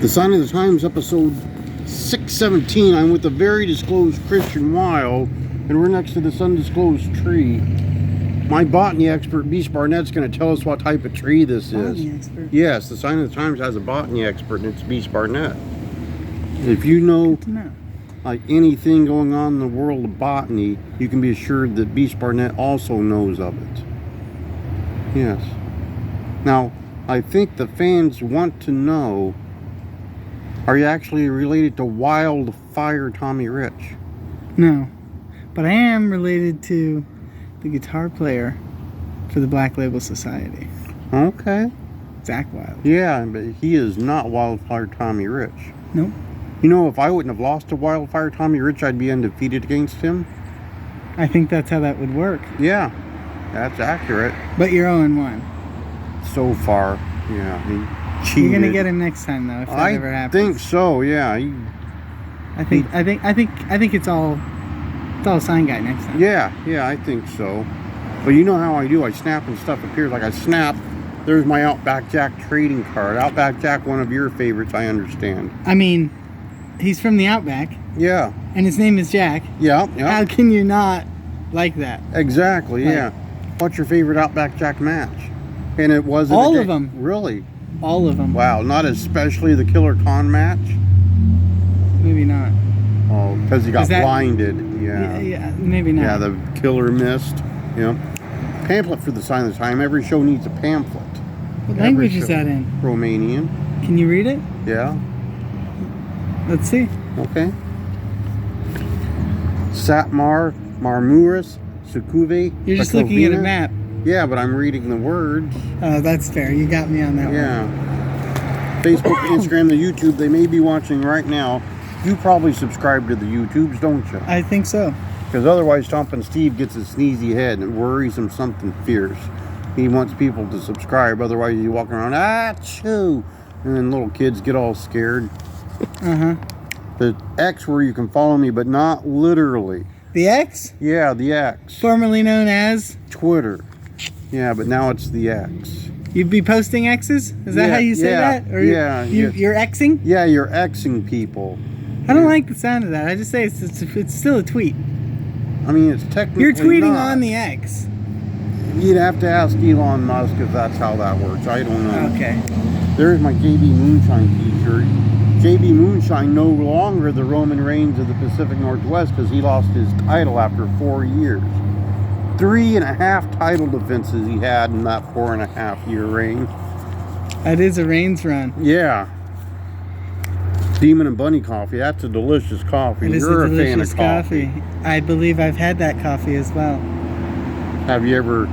The Sign of the Times, episode 617. I'm with the very disclosed Christian Wylde, and we're next to this undisclosed tree. My botany expert, Beast Barnett's going to tell us what type of tree this is. Botany expert? Yes, the Sign of the Times has a botany expert, and it's Beast Barnett. If you know like anything going on in the world of botany, you can be assured that Beast Barnett also knows of it. Yes. Now, I think the fans want to know, are you actually related to Wildfire Tommy Rich? No, but I am related to the guitar player for the Black Label Society. Okay. Zach Wylde. Yeah, but he is not Wildfire Tommy Rich. Nope. You know, if I wouldn't have lost to Wildfire Tommy Rich, I'd be undefeated against him. I think that's how that would work. Yeah, that's accurate. But you're 0-1. So far, yeah. He cheated. You're gonna get him next time, though, if that ever happens. I think so. Yeah. I think it's all sign guy next time. Yeah, I think so. But you know how I do. I snap and stuff appears. Like I snap. There's my Outback Jack trading card. Outback Jack, one of your favorites, I understand. I mean, he's from the Outback. Yeah. And his name is Jack. Yeah. How can you not like that? Exactly. Like, yeah. What's your favorite Outback Jack match? And it wasn't all of them. Really? All of them. Wow. Not especially the Killer Khan match. Maybe not. Oh, because he got blinded. Yeah, maybe not. Yeah, the killer missed. Yeah. Pamphlet for the Sign of the Time. Every show needs a pamphlet. What language is that in? Romanian. Can you read it? Yeah. Let's see. Okay. Satmar, Marmuris, Sukuve. You're just looking at a map. Yeah, but I'm reading the words. Oh, that's fair. You got me on that one. Yeah. Facebook, Instagram, the YouTube, they may be watching right now. You probably subscribe to the YouTubes, don't you? I think so. Because otherwise, Stompin' Steve gets a sneezy head and it worries him something fierce. He wants people to subscribe, otherwise he's walking around, achoo! And then little kids get all scared. Uh-huh. The X where you can follow me, but not literally. The X? Yeah, the X. Formerly known as? Twitter. Yeah, but now it's the X. You'd be posting X's? Is that how you say that? Or you're Xing? Yeah, you're Xing people. I don't like the sound of that. I just say it's still a tweet. I mean, it's technically You're tweeting not. on the X. You'd have to ask Elon Musk if that's how that works. I don't know. Okay. There's my JB Moonshine t-shirt. JB Moonshine no longer the Roman Reigns of the Pacific Northwest because he lost his title after 4 years. 3.5 title defenses he had in that 4.5-year reign. That is a Reigns run. Yeah. Demon and Bunny coffee. That's a delicious coffee. You're a fan of coffee. I believe I've had that coffee as well. Have you ever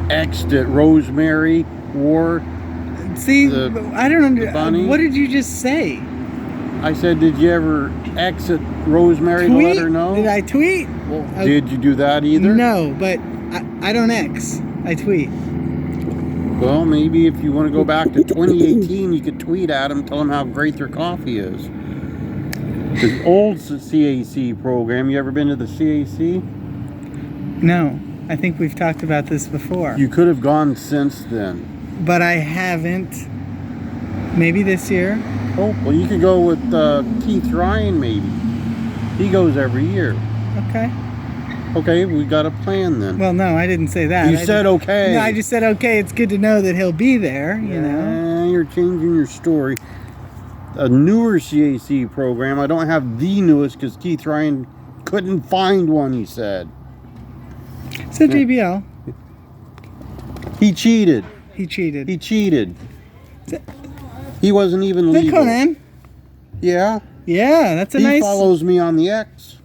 X'd at Rosemary War? See, I don't understand. What did you just say? I said, did you ever exit Rosemary to let her know? Did I tweet? Well, did you do that either? No, but I don't X. I tweet. Well, maybe if you want to go back to 2018, you could tweet at them, tell them how great their coffee is. The old CAC program, you ever been to the CAC? No, I think we've talked about this before. You could have gone since then. But I haven't. Maybe this year. Oh, well, you could go with Keith Ryan, maybe. He goes every year. Okay. Okay, we got a plan then. Well, no, I didn't say that. You said okay. No, I just said okay. It's good to know that he'll be there, you know. You're changing your story. A newer CAC program. I don't have the newest because Keith Ryan couldn't find one, he said. So JBL. He cheated. He cheated. He cheated. He wasn't even legal. Is that Conan? Yeah. Yeah, that's a nice... He follows me on the X.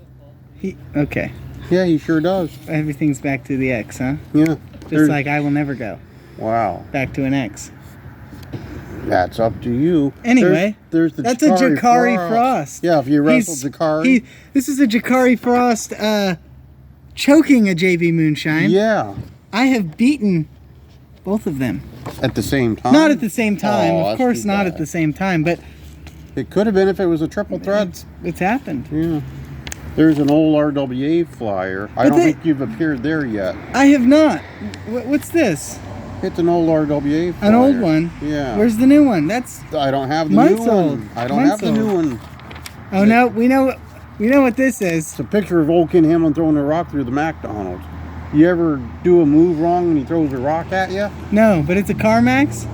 Okay. Yeah, he sure does. Everything's back to the X, huh? Yeah. Just like I will never go. Wow. Back to an X. That's up to you. Anyway, there's the that's a Jakari Frost. Yeah, if you wrestle Jakari. This is a Jakari Frost choking a JB Moonshine. Yeah. I have beaten both of them. At the same time? Not at the same time. Oh, of course not at the same time, but... It could have been if it was a triple threat. It's happened. Yeah. There's an old RWA flyer. I don't think you've appeared there yet. I have not. What's this? It's an old RWA flyer. An old one? Yeah. Where's the new one? That's I don't have the months new old. one. I don't have the new one. Oh no, we know what this is. It's a picture of old Ken Hamlin throwing a rock through the McDonald's. You ever do a move wrong and he throws a rock at you? No, but it's a CarMax?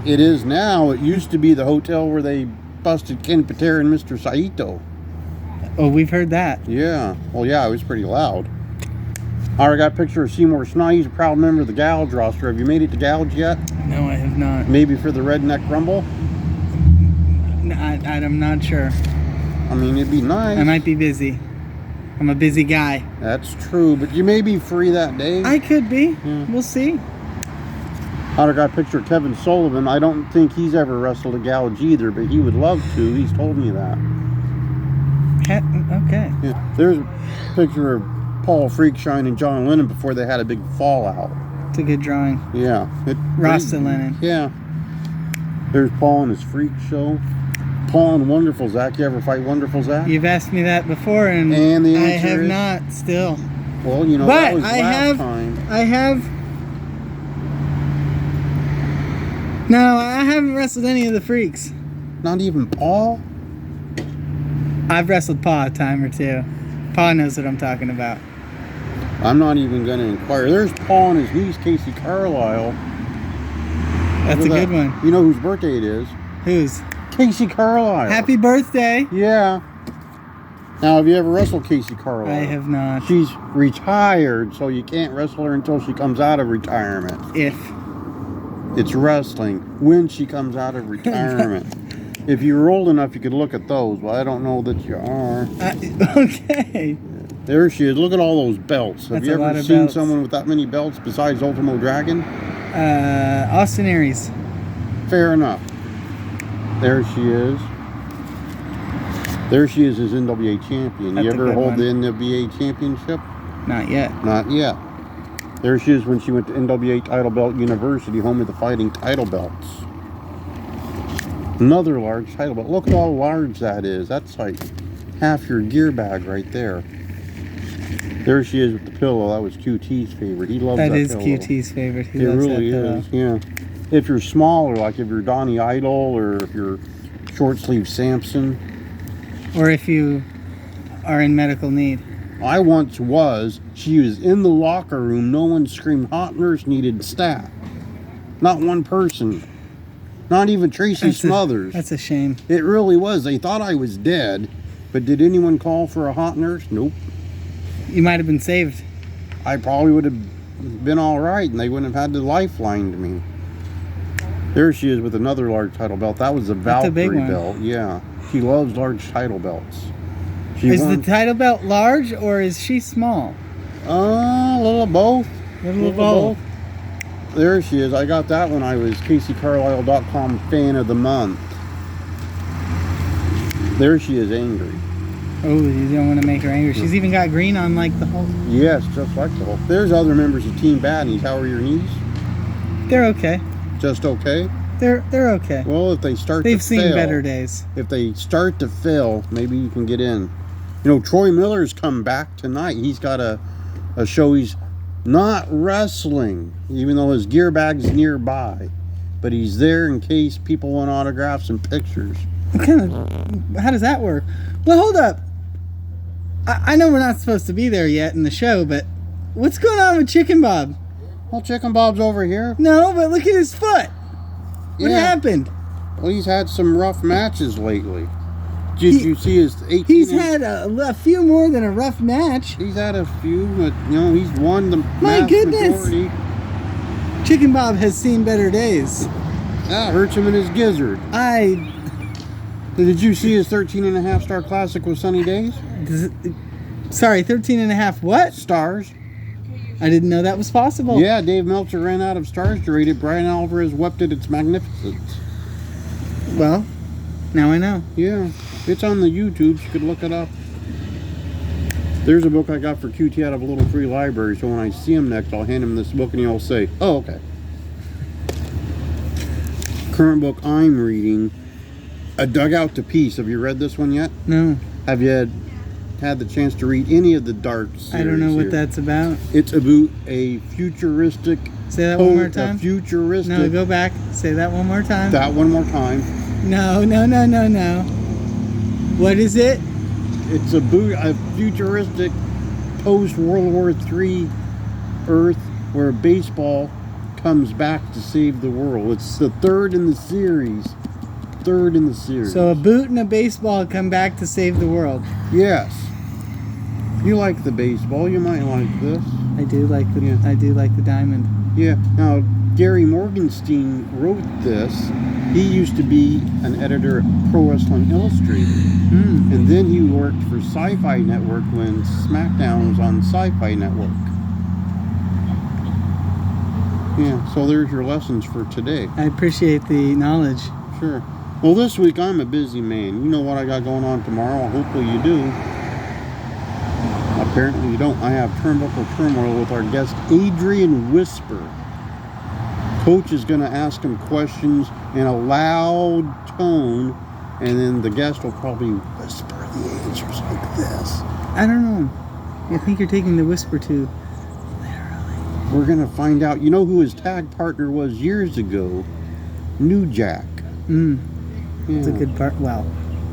It is now. It used to be the hotel where they busted Ken Patera and Mr. Saito. Oh, we've heard that. Yeah. Well, yeah, it was pretty loud. I already got a picture of Seymour Snide. He's a proud member of the Gouge roster. Have you made it to Gouge yet? No, I have not. Maybe for the Redneck Rumble? I'm not sure. I mean, it'd be nice. I might be busy. I'm a busy guy. That's true, but you may be free that day. I could be. Yeah. We'll see. I got a picture of Kevin Sullivan. I don't think he's ever wrestled a Gouge either, but he would love to. He's told me that. Okay. Yeah. There's a picture of Paul Freakshine and John Lennon before they had a big fallout. It's a good drawing. Yeah. Rasta Lennon. Yeah. There's Paul and his freak show. Paul and Wonderful Zach. You ever fight Wonderful Zach? You've asked me that before, and the I answer have is, not still. Well, you know, But that was I last have. time. No, I haven't wrestled any of the freaks. Not even Paul? I've wrestled Pa a time or two. Pa knows what I'm talking about. I'm not even going to inquire. There's Paul and his niece, Casey Carlisle. That's a good one. You know whose birthday it is? Whose? Casey Carlisle. Happy birthday. Yeah. Now, have you ever wrestled Casey Carlisle? I have not. She's retired, so you can't wrestle her until she comes out of retirement. If. It's wrestling when she comes out of retirement. If you were old enough, you could look at those. Well, I don't know that you are. Okay. There she is. Look at all those belts. Have That's you a lot ever of seen belts. someone with that many belts besides Ultimo Dragon? Austin Aries. Fair enough. There she is. There she is as NWA champion. That's you a ever good hold one. the NWA championship? Not yet. Not yet. There she is when she went to NWA Title Belt University, home of the Fighting Title Belts. Another large title belt. Look at how large that is. That's like half your gear bag right there. There she is with the pillow. That was QT's favorite. He loves that pillow. That is QT's favorite. He It loves really that pillow. is, yeah. If you're smaller, like if you're Donnie Idol or if you're short sleeve Samson. Or if you are in medical need. I once was. She was in the locker room. No one screamed, hot nurse needed staff. Not one person. Not even Tracy Smothers. That's a shame. It really was. They thought I was dead. But did anyone call for a hot nurse? Nope. You might have been saved. I probably would have been all right, and they wouldn't have had to lifeline to me. There she is with another large title belt. That was a That's a big Valkyrie one. belt. Yeah. She loves large title belts. She Is won, the title belt large or is she small? a little of both. A little of both. There she is. I got that when I was CaseyCarlisle.com fan of the month. There she is, angry. Oh, you don't want to make her angry. She's even got green on like the whole... Yes, just like the whole. There's other members of Team Badnies. How are your knees? They're okay. Just okay? They're okay. Well, if they start They've to seen fail, better days. If they start to fail, maybe you can get in. You know, Troy Miller's come back tonight. He's got a show. He's not wrestling, even though his gear bag's nearby. But he's there in case people want autographs and pictures. How does that work? Well, hold up. I know we're not supposed to be there yet in the show, but what's going on with Chicken Bob? Well, Chicken Bob's over here. No, but look at his foot. What Yeah. happened? Well, he's had some rough matches lately. Did you see his 18? He's had a few more than a rough match. He's had a few, but you know he's won the My goodness. majority. Chicken Bob has seen better days. That hurts him in his gizzard. Did you see his 13.5-star classic with Sunny Days? Sorry, 13 and a half what? Stars. I didn't know that was possible. Yeah, Dave Meltzer ran out of stars to rate it. Brian Alvarez wept at its magnificence. Well, now I know. Yeah, it's on the YouTube. You could look it up. There's a book I got for QT out of a little free library, so when I see him next, I'll hand him this book and he'll say, oh, okay. Current book I'm reading, A Dugout to Peace. Have you read this one yet? No. Have you had the chance to read any of the Dark series. I don't know what here. that's about. It's about a futuristic. Say that one more time. A futuristic. No, go back. Say that one more time. That one more time. No. What is it? It's a futuristic post-World War III Earth where baseball comes back to save the world. It's the third in the series. So a boot and a baseball come back to save the world. Yes. If you like the baseball, you might like this. I do like the diamond. Yeah. Now, Gary Morgenstein wrote this. He used to be an editor at Pro Wrestling Illustrated. And then he worked for Sci-Fi Network when SmackDown was on Sci-Fi Network. Yeah, so there's your lessons for today. I appreciate the knowledge. Sure. Well, this week I'm a busy man. You know what I got going on tomorrow? Hopefully you do. Apparently you don't. I have Turnbuckle Turmoil with our guest Adrian Whisper. Coach is going to ask him questions in a loud tone, and then the guest will probably whisper the answers like this. I don't know. I think you're taking the whisper too literally. We're going to find out. You know who his tag partner was years ago? New Jack. It's a good part. Well,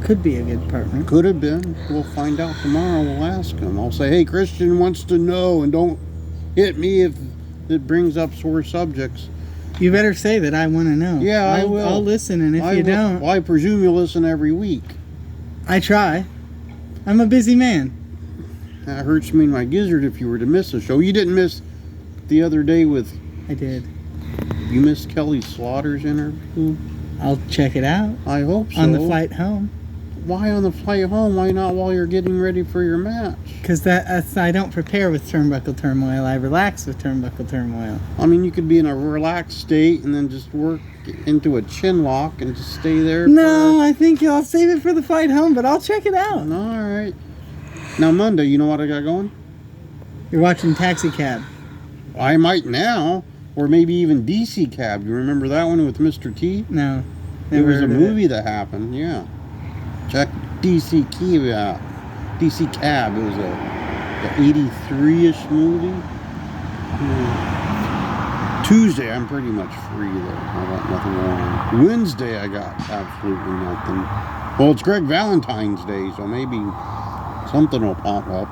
could be a good partner. Could have been. We'll find out tomorrow. We'll ask him. I'll say, hey, Christian wants to know, and don't hit me if it brings up sore subjects. You better say that I want to know. Yeah, I will. I'll listen, and if you don't... Well, I presume you'll listen every week. I try. I'm a busy man. That hurts me in my gizzard if you were to miss a show. You didn't miss the other day with... I did. You missed Kelly Slaughter's interview? I'll check it out. I hope so. On the flight home. Why on the flight home? Why not while you're getting ready for your match? Because I don't prepare with Turnbuckle Turmoil. I relax with Turnbuckle Turmoil. I mean, you could be in a relaxed state and then just work into a chin lock and just stay there. No, I think I'll save it for the flight home, but I'll check it out. All right. Now, Monday, you know what I got going? You're watching Taxi Cab. I might now. Or maybe even DC Cab. You remember that one with Mr. T? No. There was a movie that happened, yeah. Check DC Cab out. DC Cab. It was a 83-ish movie. Yeah. Tuesday, I'm pretty much free though. I got nothing on. Wednesday, I got absolutely nothing. Well, it's Greg Valentine's Day, so maybe something will pop up.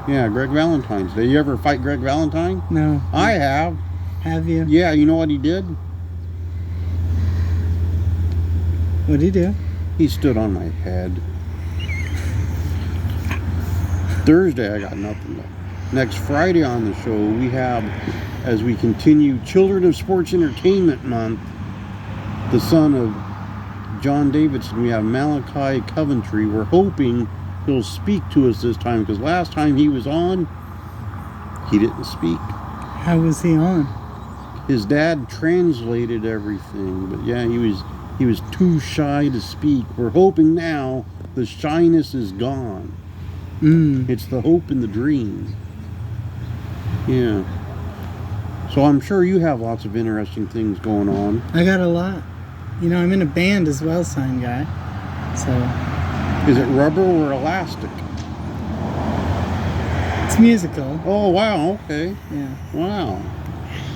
Yeah, Greg Valentine's Day. You ever fight Greg Valentine? No. I have. Have you? Yeah, you know what he did? What'd he do? He stood on my head. Thursday, I got nothing though. Next Friday on the show, we have, as we continue Children of Sports Entertainment Month, the son of John Davidson, we have Malachi Coventry. We're hoping he'll speak to us this time, because last time he was on, he didn't speak. How was he on? His dad translated everything, but yeah, he was too shy to speak. We're hoping now the shyness is gone. It's the hope and the dream. Yeah. So I'm sure you have lots of interesting things going on. I got a lot. You know, I'm in a band as well, sign guy. So. Is it rubber or elastic? It's musical. Oh, wow. Okay. Yeah. Wow.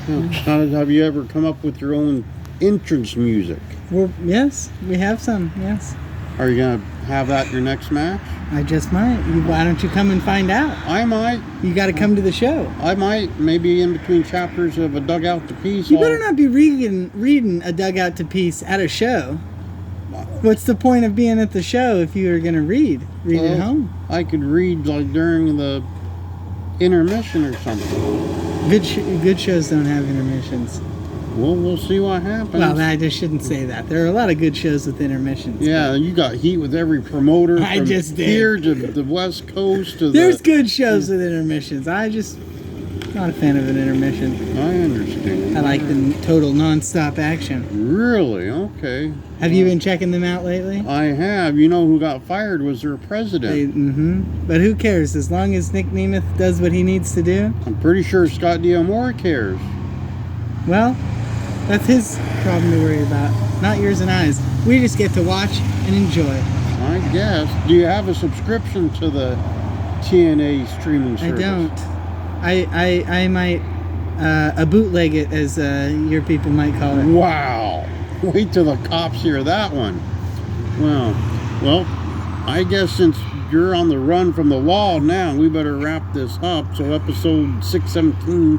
Have you ever come up with your own entrance music? Yes, we have some, yes. Are you going to have that your next match? I just might. Why don't you come and find out? I might. You got to come to the show. I might. Maybe in between chapters of A Dugout to Peace. You better not be reading A Dugout to Peace at a show. What's the point of being at the show if you were going to read at home? I could read like during the intermission or something. Good shows don't have intermissions. Well, we'll see what happens. Well, I just shouldn't say that. There are a lot of good shows with intermissions. Yeah, you got heat with every promoter from I just did. Here to the West Coast. There's good shows with intermissions. Not a fan of an intermission. I understand. I like the total non-stop action. Really? Okay. Have you been checking them out lately? I have. You know who got fired was their president. But who cares? As long as Nick Nemeth does what he needs to do. I'm pretty sure Scott D'Amore cares. Well, that's his problem to worry about, not yours and ours. We just get to watch and enjoy. I guess. Do you have a subscription to the TNA streaming I service. don't. I might bootleg it, as your people might call it. Wow. Wait till the cops hear that one. Well, I guess since you're on the run from the law now, we better wrap this up. So episode 617